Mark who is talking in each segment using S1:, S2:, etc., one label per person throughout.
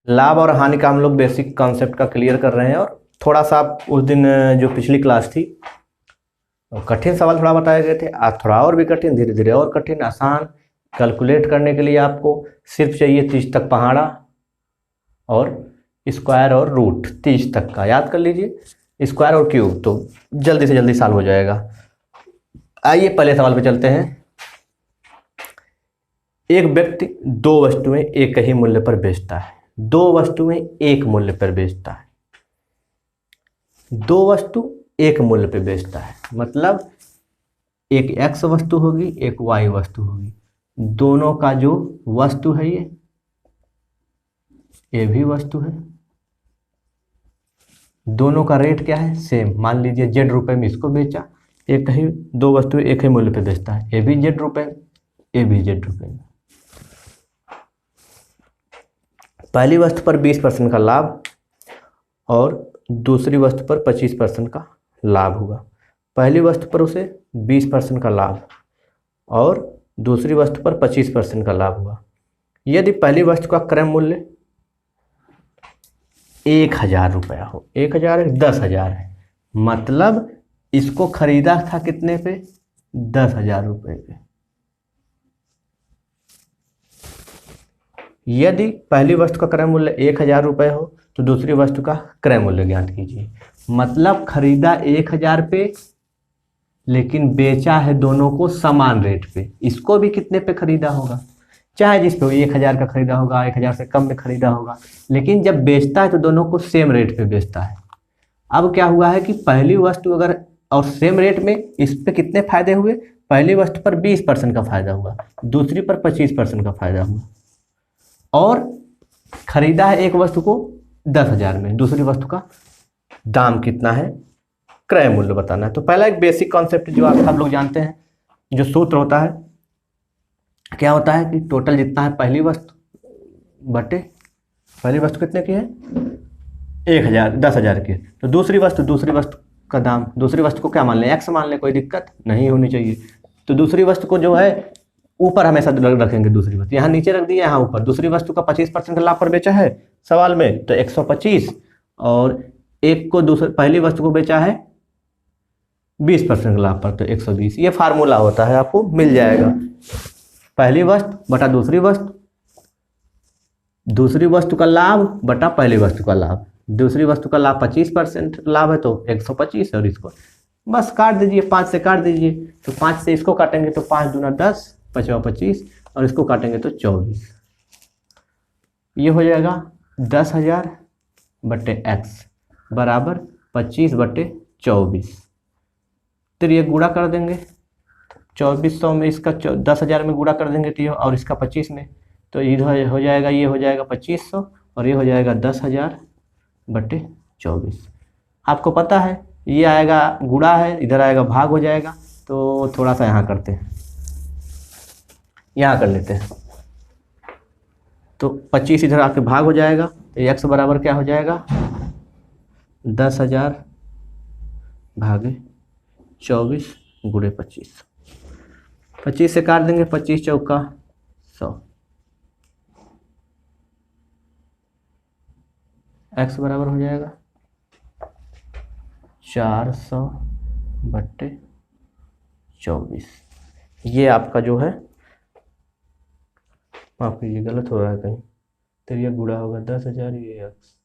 S1: लाभ और हानि का हम लोग बेसिक कॉन्सेप्ट का क्लियर कर रहे हैं। और थोड़ा सा उस दिन जो पिछली क्लास थी कठिन सवाल थोड़ा बताए गए थे, आज थोड़ा और भी कठिन, धीरे धीरे और कठिन। आसान कैलकुलेट करने के लिए आपको सिर्फ चाहिए 30 तक पहाड़ा और स्क्वायर और रूट 30 तक का याद कर लीजिए, स्क्वायर और क्यूब, तो जल्दी से जल्दी सॉल्व हो जाएगा। आइए पहले सवाल पे चलते हैं। एक व्यक्ति दो वस्तुएं एक ही मूल्य पर बेचता है। दो वस्तुएं एक मूल्य पर बेचता है। दो वस्तु एक मूल्य पर बेचता है मतलब एक एक्स वस्तु होगी, एक वाई वस्तु होगी। दोनों का जो वस्तु है ये भी वस्तु है। दोनों का रेट क्या है, सेम। मान लीजिए जेड रुपए में इसको बेचा, एक ही दो वस्तु एक ही मूल्य पे बेचता है, ये भी जेड रुपए, ये भी जेड रुपए में। पहली वस्तु पर 20% का लाभ और दूसरी वस्तु पर 25% का लाभ हुआ। पहली वस्तु पर उसे 20% का लाभ और दूसरी वस्तु पर 25% का लाभ हुआ। यदि पहली वस्तु का क्रय मूल्य 1000 रुपया हो, 1000 है, 10,000 है, मतलब इसको खरीदा था कितने पे, 10,000 रुपये पे। यदि पहली वस्तु का क्रय मूल्य 1000 रुपये हो तो दूसरी वस्तु का क्रय मूल्य ज्ञात कीजिए। मतलब खरीदा 1000 पे लेकिन बेचा है दोनों को समान रेट पे। इसको भी कितने पे खरीदा होगा, चाहे जिस पे 1000 का खरीदा होगा, 1000 से कम में खरीदा होगा, लेकिन जब बेचता है तो दोनों को सेम रेट पे बेचता है। अब क्या हुआ है कि पहली वस्तु अगर और सेम रेट में, इस पे कितने फायदे हुए, पहली वस्तु पर 20% का फायदा हुआ, दूसरी पर 25% का फायदा हुआ। और खरीदा है एक वस्तु को 10,000 में, दूसरी वस्तु का दाम कितना है, क्रय मूल्य बताना है। तो पहला एक बेसिक कॉन्सेप्ट जो आप सब लोग जानते हैं, जो सूत्र होता है, क्या होता है कि टोटल जितना है पहली वस्तु बटे, पहली वस्तु कितने की है 1000, 10,000 की, तो दूसरी वस्तु का दाम, दूसरी वस्तु को क्या मान लें, एक्स मान लें, कोई दिक्कत नहीं होनी चाहिए। तो दूसरी वस्तु को जो है ऊपर हमेशा रखेंगे, दूसरी वस्तु यहाँ नीचे रख दी, यहाँ ऊपर। दूसरी वस्तु का 25% का लाभ पर बेचा है सवाल में तो 125, और एक को दूसरी पहली वस्तु को बेचा है 20% का लाभ पर तो 120। ये फार्मूला होता है, आपको मिल जाएगा। पहली वस्तु बटा दूसरी वस्तु, दूसरी वस्तु का लाभ बटा पहली वस्तु का लाभ। दूसरी वस्तु का लाभ 25% लाभ है तो 125, और इसको बस काट दीजिए, 5 से काट दीजिए, तो 5 से इसको काटेंगे तो 5 दूना 10, 5 25, और इसको काटेंगे तो 24। ये हो जाएगा 10,000 बटे एक्स बराबर 25 बटे 24। फिर ये गुणा कर देंगे 2400 में, इसका 10,000 में गुणा कर देंगे तो ये, और इसका 25 में, तो इधर हो जाएगा, ये हो जाएगा 2500 और ये हो जाएगा 10,000 बटे 24। आपको पता है ये आएगा गुणा है, इधर आएगा भाग हो जाएगा, तो थोड़ा सा यहाँ करते हैं, यहाँ कर लेते हैं। तो 25 इधर आके भाग हो जाएगा, तो एक्स बराबर क्या हो जाएगा 10,000 भागे 24 गुणे 25। 25 से काट देंगे, 25 चौका 100। एक्स बराबर हो जाएगा 400 बट्टे 24। ये आपका जो है, माफ कीजिए गलत हो रहा है कहीं, तो ये गुणा होगा 10,000, ये एक्स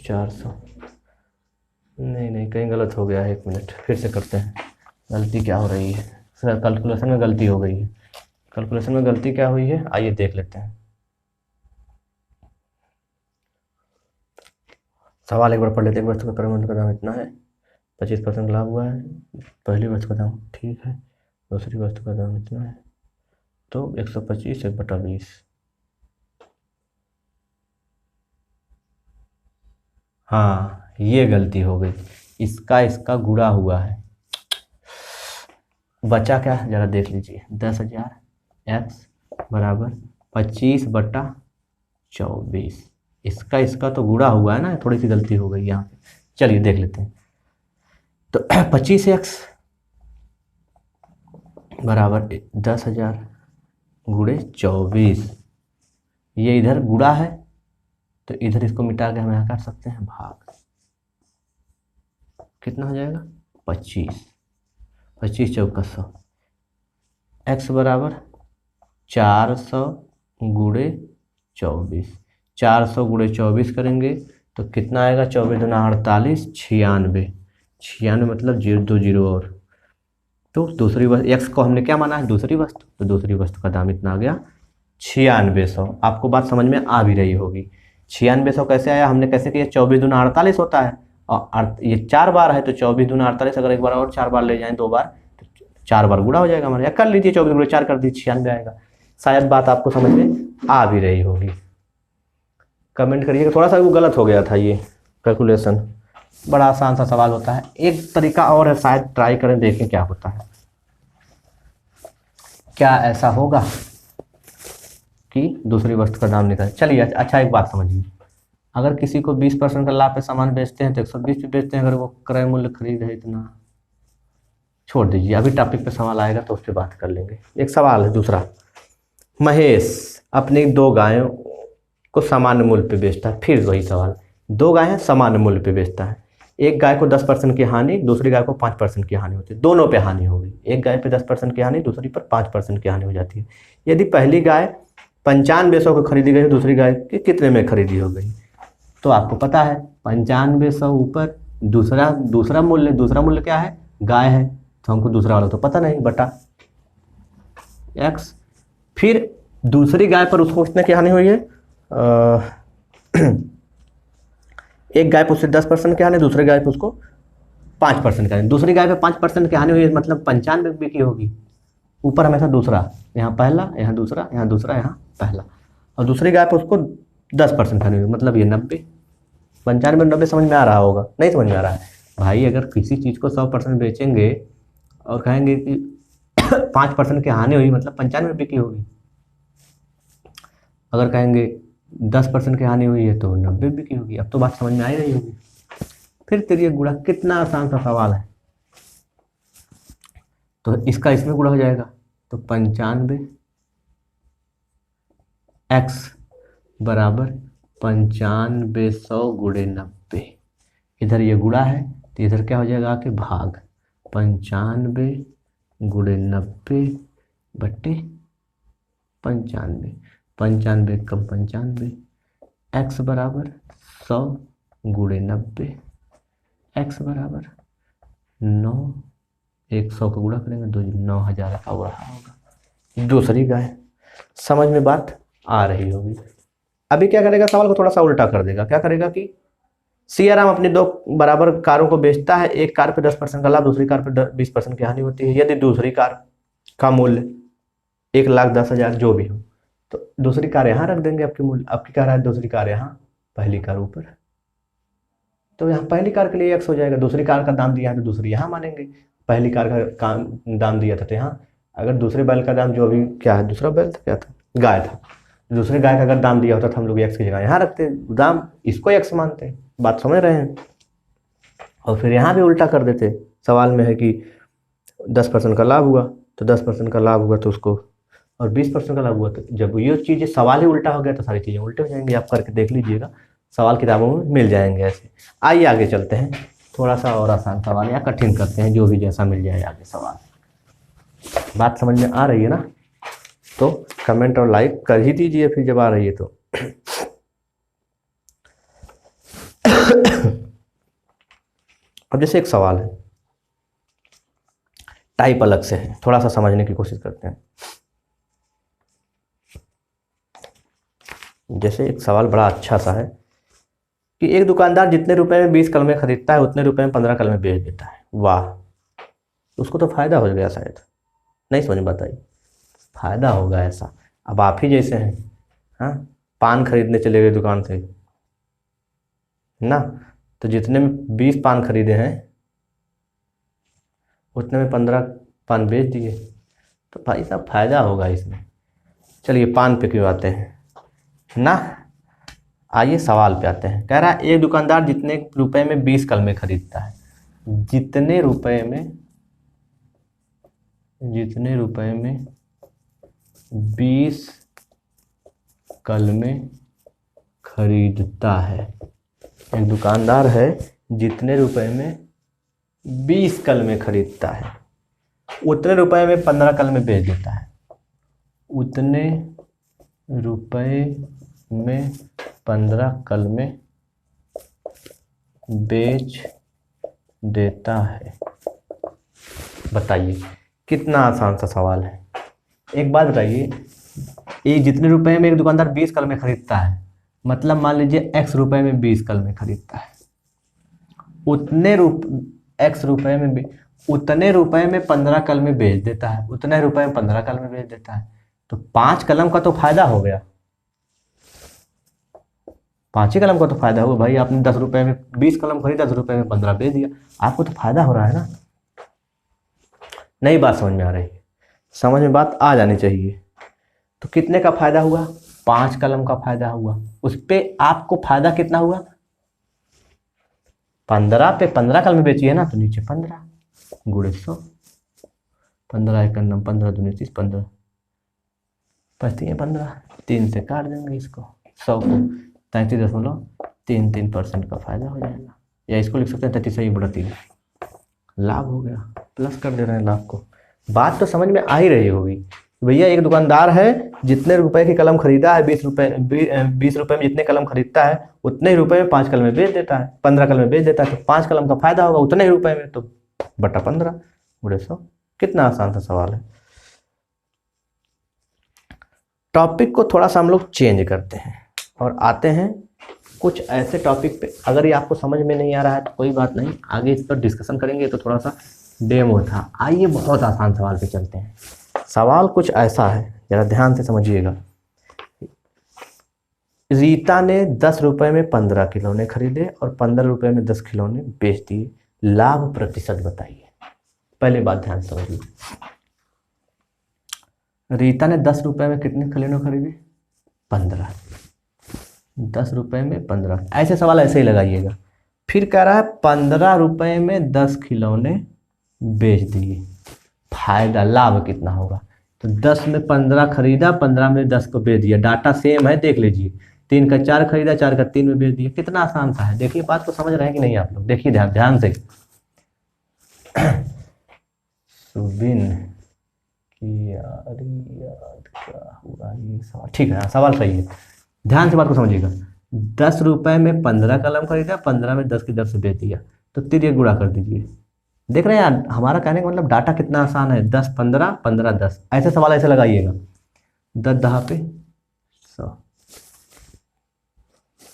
S1: 400, नहीं कहीं गलत हो गया है, 1 मिनट फिर से करते हैं। गलती क्या हो रही है सर, कैलकुलेशन में गलती हो गई है। कैलकुलेशन में गलती क्या हुई है, आइए देख लेते हैं। सवाल एक बार पढ़ लेते हैं। एक वस्तु का क्रय मूल्य का दाम इतना है, 25% लाभ हुआ है, पहली वस्तु का दाम ठीक है, दूसरी वस्तु का दाम इतना है, तो 125 बटा 20। हाँ ये गलती हो गई, इसका गुणा हुआ है, बचा क्या जरा देख लीजिए, 10,000 एक्स बराबर 25 बटा 24। इसका तो गुणा हुआ है ना, थोड़ी सी गलती हो गई यहाँ पे। चलिए देख लेते हैं। तो 25x बराबर 10,000 गुणे 24, ये इधर गुणा है तो इधर इसको मिटा के हम यहाँ कर सकते हैं भाग। कितना हो जाएगा 25, 25 चौका 100। एक्स बराबर 400 गुणे 24, 400 गुणे 24 करेंगे तो कितना आएगा, 24 दूना 48, 96, 96 मतलब 0 और। तो दूसरी वस्तु एक्स को हमने क्या माना है, दूसरी वस्तु, तो दूसरी वस्तु का दाम इतना आ गया 9600। आपको बात समझ में आ भी रही होगी। 9600 कैसे आया, हमने कैसे किया, 24 दूना 48 होता है और ये 4 बार है तो 24 दूना 48, अगर एक बार और 4 बार ले जाएं 2 बार तो 4 बार गुणा हो जाएगा हमारा, या कर लीजिए 24 गुणे 4 कर दीजिए 96 आएगा। शायद बात आपको समझ में आ भी रही होगी। कमेंट करिए कि थोड़ा सा वो गलत हो गया था, ये कैलकुलेशन बड़ा आसान सा सवाल होता है। एक तरीका और है, शायद ट्राई करें देखें क्या होता है। क्या ऐसा होगा कि दूसरी वस्तु का दाम निकालें। चलिए अच्छा एक बात समझिए, अगर किसी को 20% का लाभ पे सामान बेचते हैं तो 120 पे बेचते हैं, अगर वो क्रय मूल्य खरीद है इतना, छोड़ दीजिए, अभी टॉपिक पे सवाल आएगा तो उस पर बात कर लेंगे। एक सवाल है दूसरा, महेश अपनी 2 गायों को सामान्य मूल्य पे बेचता है। फिर वही सवाल, 2 गायें सामान्य मूल्य पे बेचता है, एक गाय को 10% की हानि, दूसरी गाय को 5% की हानि होती है, दोनों पे हानि होगी। एक गाय पे 10% की हानि, दूसरी पर 5% की हानि हो जाती है। यदि पहली गाय 9500 को खरीदी गई, दूसरी गाय के कितने में खरीदी हो गई, तो आपको पता है 9500 ऊपर दूसरा मूल्य क्या है, गाय है, तो हमको दूसरा वाला तो पता नहीं, बटा एक्स। फिर दूसरी गाय पर उसको कितने की हानि हुई है, एक गाय पर उससे 10% की हानि, दूसरी गाय पर उसको 5% की हानि। दूसरी गाय पे 5% की हानि हुई है मतलब 95 बिकी होगी। ऊपर हमेशा दूसरा, यहाँ पहला, यहाँ दूसरा, यहाँ दूसरा, यहाँ पहला, और दूसरी गाय पर उसको 10% की हानि हुई मतलब ये 90। 95 90 समझ में आ रहा होगा, नहीं समझ में आ रहा है भाई। अगर किसी चीज़ को 100% बेचेंगे और कहेंगे कि 5% की हानि हुई मतलब 95 बिकी होगी, अगर कहेंगे 10% की हानि हुई है तो 90 बिकी होगी। अब तो बात समझ में आ ही रही होगी। फिर तेरी गुणा, कितना आसान सा सवाल है। तो इसका इसमें गुणा हो जाएगा तो 95 एक्स बराबर 9500 गुणे 90। इधर ये गुणा है तो इधर क्या हो जाएगा आके भाग, 95 गुणे 90 बट्टे 95, 95 कम 95, एक्स बराबर 100 गुणे 90, एक्स बराबर 9, 100 को गुणा करेंगे तो 9000 का हो रहा होगा। दूसरी गाय, समझ में बात आ रही होगी। अभी क्या करेगा, सवाल को थोड़ा सा उल्टा कर देगा। क्या करेगा कि सियाराम अपनी 2 बराबर कारों को बेचता है, एक कार पे 10% का लाभ, दूसरी कार पे 20% की हानि होती है। यदि दूसरी कार का मूल्य 1,10,000 जो भी हो तो दूसरी कार यहाँ रख देंगे, आपकी मूल्य, आपकी कार है दूसरी कार यहाँ, पहली कार ऊपर, तो यहाँ पहली कार के लिए एक्स हो जाएगा। दूसरी कार का दाम दिया है तो दूसरी यहाँ मानेंगे, पहली कार का दाम दिया था तो यहाँ, अगर दूसरे बैल का दाम जो अभी क्या है, दूसरा बैल था क्या था, गाय था, दूसरे गाय का अगर दाम दिया होता तो हम लोग एक्स की जगह यहाँ रखते दाम, इसको एक्स मानते हैं। बात समझ रहे हैं। और फिर यहाँ भी उल्टा कर देते, सवाल में है कि 10% का लाभ हुआ तो 10% का लाभ हुआ तो उसको, और 20% का लाभ हुआ तो, जब ये चीज़ें सवाल ही उल्टा हो गया तो सारी चीज़ें उल्टे हो जाएंगी। आप करके देख लीजिएगा, सवाल किताबों में मिल जाएंगे ऐसे। आइए आगे चलते हैं, थोड़ा सा और आसान सवाल या कठिन करते हैं, जो भी जैसा मिल जाए आगे सवाल। बात समझ में आ रही है ना, तो कमेंट और लाइक कर ही दीजिए फिर जब आ रही है तो। अब जैसे एक सवाल है, टाइप अलग से है, थोड़ा सा समझने की कोशिश करते हैं। जैसे एक सवाल बड़ा अच्छा सा है कि एक दुकानदार जितने रुपए में 20 कलमें खरीदता है उतने रुपए में 15 कलमें बेच देता है। वाह, उसको तो फायदा हो गया शायद, नहीं समझ में बताइए, फायदा होगा ऐसा। अब आप ही जैसे हैं, हाँ, पान खरीदने चले गए दुकान से ना, तो जितने में 20 पान खरीदे हैं उतने में 15 पान बेच दिए, तो भाई साहब फायदा होगा इसमें। चलिए पान पे क्यों आते हैं ना, आइए सवाल पे आते हैं। कह रहा है एक दुकानदार जितने रुपए में 20 कलमें खरीदता है, जितने रुपए में 20 कलमें खरीदता है। एक दुकानदार है जितने रुपए में 20 कलमें खरीदता है, उतने रुपए में 15 कलमें बेच देता है। उतने रुपए में 15 कलमें बेच देता है। बताइए कितना आसान सा सवाल है। एक बात बताइए, ये जितने रुपए में एक दुकानदार 20 कलमें खरीदता है, मतलब मान लीजिए x रुपए में 20 कलमें खरीदता है, x रुपए में उतने रुपए में 15 कलमें बेच देता है, उतने रुपए में 15 कलमें बेच देता है, तो 5 कलम का तो फायदा हो गया। 5 ही कलम का तो फायदा होगा भाई। आपने 10 रुपए में 20 कलम खरीदा, 10 रुपए में 15 बेच दिया, आपको तो फायदा हो रहा है ना। नई बात समझ में आ रही है? समझ में बात आ जानी चाहिए। तो कितने का फायदा हुआ? 5 कलम का फायदा हुआ। उस पे आपको फायदा कितना हुआ? 15 पे 15 कलम बेची है ना, तो नीचे 15 गुणे 100, 15 एक 15 दूनी 30, 15 बचती है 15, 3 से काट देंगे इसको, 100 को 33.33% का फायदा हो जाएगा। या इसको लिख सकते हैं 33/3, लाभ हो गया। प्लस कर दे रहे हैं लाभ को। बात तो समझ में आ ही रही होगी। भैया एक दुकानदार है जितने रुपए की कलम खरीदा है, 20 रुपए में जितने कलम खरीदता है, उतने ही रुपए में 5 कलमें बेच देता है, 15 कलमें बेच देता है, तो 5 कलम का फायदा होगा उतने ही रुपए में, तो बटा 15 गुणे 100। कितना आसान सा सवाल है। टॉपिक को थोड़ा सा हम लोग चेंज करते हैं और आते हैं कुछ ऐसे टॉपिक पे। अगर ये आपको समझ में नहीं आ रहा है तो कोई बात नहीं, आगे इस पर डिस्कशन करेंगे। तो थोड़ा सा डेमो था। आइए बहुत आसान सवाल पे चलते हैं। सवाल कुछ ऐसा है, जरा ध्यान से समझिएगा। रीता ने 10 रुपए में 15 खिलौने खरीदे और 15 रुपए में 10 खिलौने बेच दिए, लाभ प्रतिशत बताइए। पहले बात ध्यान से समझिए। रीता ने 10 रुपए में कितने खिलौने खरीदे? 15। 10 रुपए में 15। ऐसे सवाल ऐसे ही लगाइएगा। फिर कह रहा है 15 रुपए में 10 खिलौने बेच दिए, फायदा लाभ कितना होगा? तो 10 में 15 खरीदा, 15 में 10 को बेच दिया। डाटा सेम है, देख लीजिए। 3 का 4 खरीदा, 4 का 3 में बेच दिया। कितना आसान सा है। देखिए बात को समझ रहे हैं कि नहीं आप लोग? देखिए ध्यान से। सुबिन की याद क्या हुआ, ये सवाल ठीक है, सवाल सही है। ध्यान से बात को समझिएगा। 10 रुपए में 15 कलम खरीदा, 15 में 10 की दर से बेच दिया, तो तिर्यक गुणा कर दीजिए। देख रहे हैं यार, हमारा कहने का मतलब डाटा कितना आसान है। 10 15 15 10, ऐसे सवाल ऐसे लगाइएगा। 10 10 पे 100,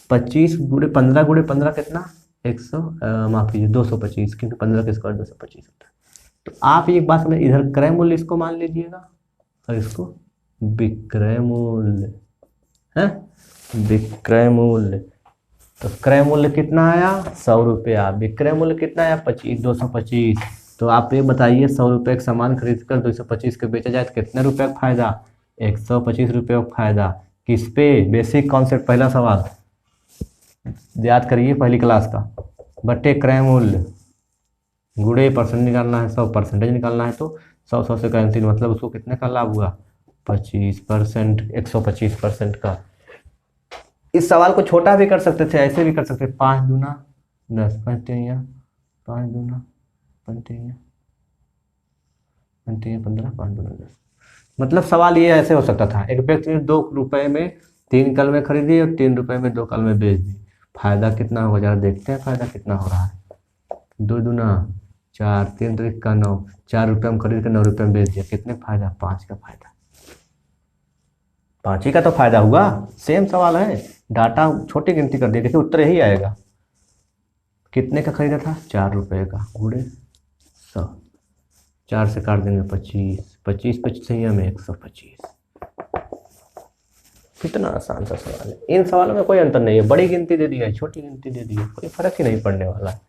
S1: 25 गुणे 15 गुणे 15 कितना? 100, माफ कीजिए 225, क्योंकि 15 का स्क्वायर 225 होता है। तो आप एक बात समझ, इधर क्रय मूल्य इसको मान लीजिएगा और इसको विक्रय मूल्य है। विक्रय मूल्य, तो क्रय मूल्य कितना आया? 100 रुपया। विक्रय मूल्य कितना आया? 225। तो आप ये बताइए, 100 रुपये का सामान खरीद कर 225 के बेचा जाए तो कितने रुपये का फायदा? 125 रुपये का फायदा। किस पे? बेसिक कॉन्सेप्ट, पहला सवाल याद करिए पहली क्लास का। बटे क्रय मूल्य गुणे परसेंट निकालना है, 100 परसेंटेज निकालना है, तो 100 से कैंसिल, मतलब उसको कितने का लाभ हुआ? 25%, 125% का। इस सवाल को छोटा भी कर सकते थे, ऐसे भी कर सकते थे। 5 दूना 10, 5 3 5 दूना 5 3 15, 5 दूना 10। मतलब सवाल ये ऐसे हो सकता था। एक व्यक्ति ने 2 रुपए में 3 कलमें खरीदी और 3 रुपए में 2 कलमें बेच दी। फायदा कितना होगा? जरा देखते हैं फायदा कितना हो रहा है। 2 दूना 4, 3 3 का 9, 4 रुपये में खरीद कर 9 रुपये में बेच दिया, कितने फायदा? 5 का फायदा। 5 ही का तो फायदा हुआ। सेम सवाल है, डाटा छोटी गिनती कर दी, देखिए उत्तर यही आएगा। कितने का खरीदा था? 4 रुपये का, गुणे 100, 4 से काट देंगे 25, 25 25 में 125। कितना आसान सा सवाल है। इन सवालों में कोई अंतर नहीं है, बड़ी गिनती दे दी है, छोटी गिनती दे दी है, कोई फर्क ही नहीं पड़ने वाला है।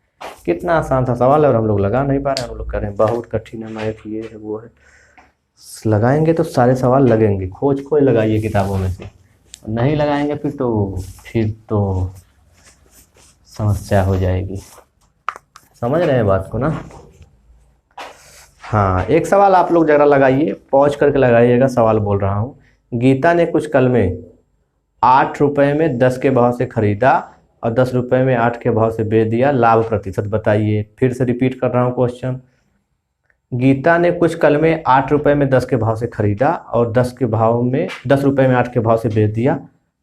S1: कितना आसान सा सवाल है और हम लोग लगा नहीं पा रहे हैं। हम लोग कह रहे हैं बहुत कठिन है, मैथ ये है वो है। लगाएंगे तो सारे सवाल लगेंगे, खोज खोज लगाइए किताबों में से। नहीं लगाएंगे फिर तो समस्या हो जाएगी। समझ रहे हैं बात को ना? हाँ, एक सवाल आप लोग जरा लगाइए, पॉज करके लगाइएगा। सवाल बोल रहा हूँ। गीता ने कुछ कलमें 8 रुपये में 10 के भाव से खरीदा और 10 रुपये में 8 के भाव से बेच दिया, लाभ प्रतिशत बताइए। फिर से रिपीट कर रहा हूँ क्वेश्चन। गीता ने कुछ कलमें 8 रुपये में 10 के भाव से खरीदा और 10 रुपये में 8 के भाव से बेच दिया,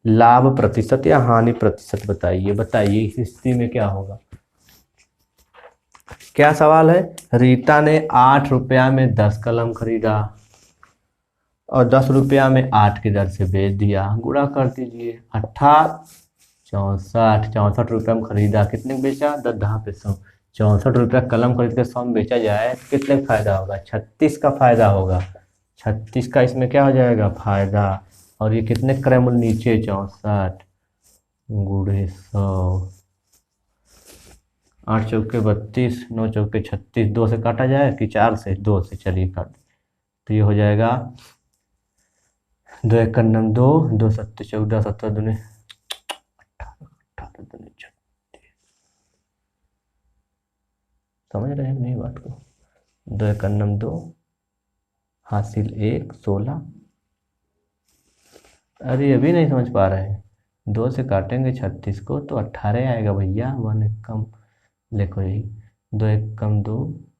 S1: लाभ प्रतिशत या हानि प्रतिशत बताइए। बताइए इस स्थिति में क्या होगा। क्या सवाल है? रीता ने 8 रुपया में 10 कलम खरीदा और 10 रुपया में 8 की दर से बेच दिया। गुणा कर दीजिए। 64 रुपये में खरीदा, कितने में बेचा? 10 पे 100। 64 रुपया कलम खरीद के 100 में बेचा जाए तो कितने का फायदा होगा? 36 का फायदा होगा। 36 का इसमें क्या हो जाएगा? फायदा। और ये कितने क्रय मूल्य नीचे? 64 गुणे 100। 8 चौके 32, 9 चौके 36। 2 से काटा जाए कि 4 से? 2 से। चलिए काट, तो ये हो जाएगा 2 1 9 2, 2 7 14, 17 दूने 18, 18 दूने 36। समझ रहे हैं नहीं बात को? 2 1 9 2 हासिल 1 16। अरे अभी नहीं समझ पा रहे हैं? 2 से काटेंगे 36 को तो 18 आएगा भैया। 1 1 कम लिखो, यही 2 1 कम 2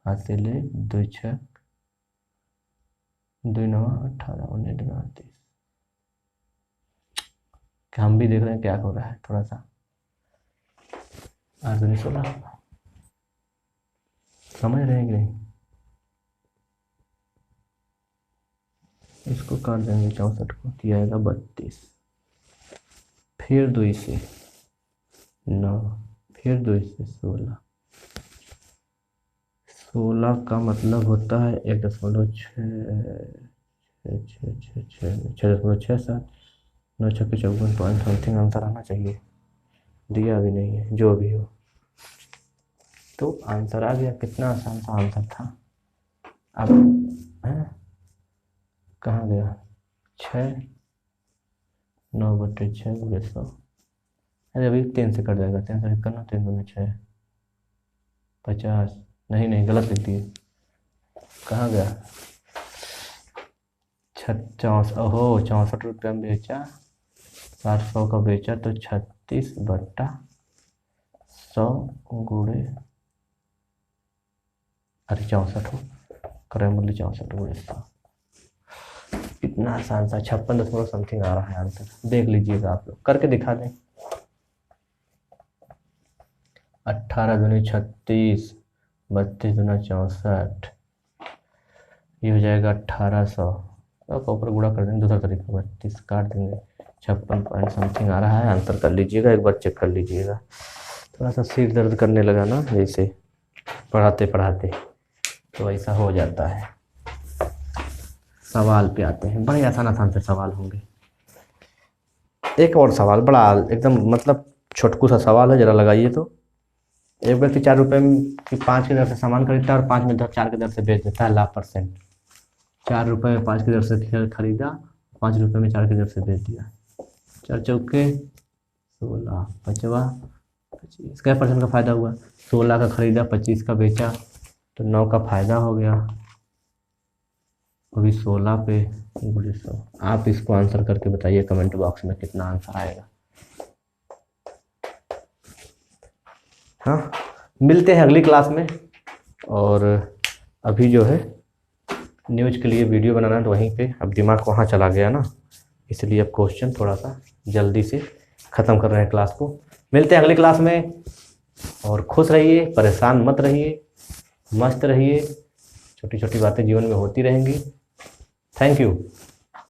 S1: हासिल 1 2 6 2 9 18 19 2 30। हम भी देख रहे हैं क्या हो रहा है थोड़ा सा। 8 2 16। समझ रहे हैं कि नहीं? इसको काट देंगे 64 को, दिया आएगा 32। फिर 2 से 9, फिर 2 से 16। 16 का मतलब होता है 1.667। 9 छक्के 54 पॉइंट समथिंग आंसर आना चाहिए। दिया भी नहीं है, जो भी हो तो आंसर आ गया। कितना आसान सा आंसर था। अब कहाँ गया? 6 9/6 गुणे 100। अरे अभी 3 से कट जाएगा। 3 से करना, 3 दूनी 6 50। नहीं गलत लिख दिए। कहाँ गया? 64 रुपया में बेचा, 700 का बेचा तो 36/100 गुणे, अरे 64 हो, क्रय मूल्य 64 गुणे 100। इतना आसान सा 56 समथिंग आ रहा है आंसर। देख लीजिएगा आप लोग, करके दिखा दें। 18 दूनी 36, 32 दूना 64, ये हो जाएगा 1800। अब ऊपर गुणा कर देंगे दूसरा तरीका, 32 काट देंगे, 56 पॉइंट समथिंग आ रहा है आंसर। कर लीजिएगा, एक बार चेक कर लीजिएगा। थोड़ा सा सिर दर्द करने लगा ना जैसे पढ़ाते पढ़ाते, तो ऐसा हो जाता है। सवाल पे आते हैं। बड़े आसान से सवाल होंगे। एक और सवाल बड़ा एकदम मतलब छोटकू सा सवाल है, जरा लगाइए तो। एक व्यक्ति 4 रुपये की 5 की दर से सामान खरीदता है और 5 में 4 की दर से बेच देता है, लाभ %। 4 रुपये में 5 की दर से खरीदा, 5 रुपये में 4 की दर से बेच दिया। 4 चौके 16, 5वां 25। क्या % का फायदा हुआ? 16 का खरीदा, 25 का बेचा तो 9 का फायदा हो गया। अभी 16 पे गुणे 100। आप इसको आंसर करके बताइए कमेंट बॉक्स में कितना आंसर आएगा। हाँ, मिलते हैं अगली क्लास में। और अभी जो है न्यूज़ के लिए वीडियो बनाना है तो वहीं पे, अब दिमाग वहाँ चला गया ना, इसलिए अब क्वेश्चन थोड़ा सा जल्दी से ख़त्म कर रहे हैं क्लास को। मिलते हैं अगली क्लास में। और खुश रहिए, परेशान मत रहिए, मस्त रहिए। छोटी छोटी बातें जीवन में होती रहेंगी। Thank you.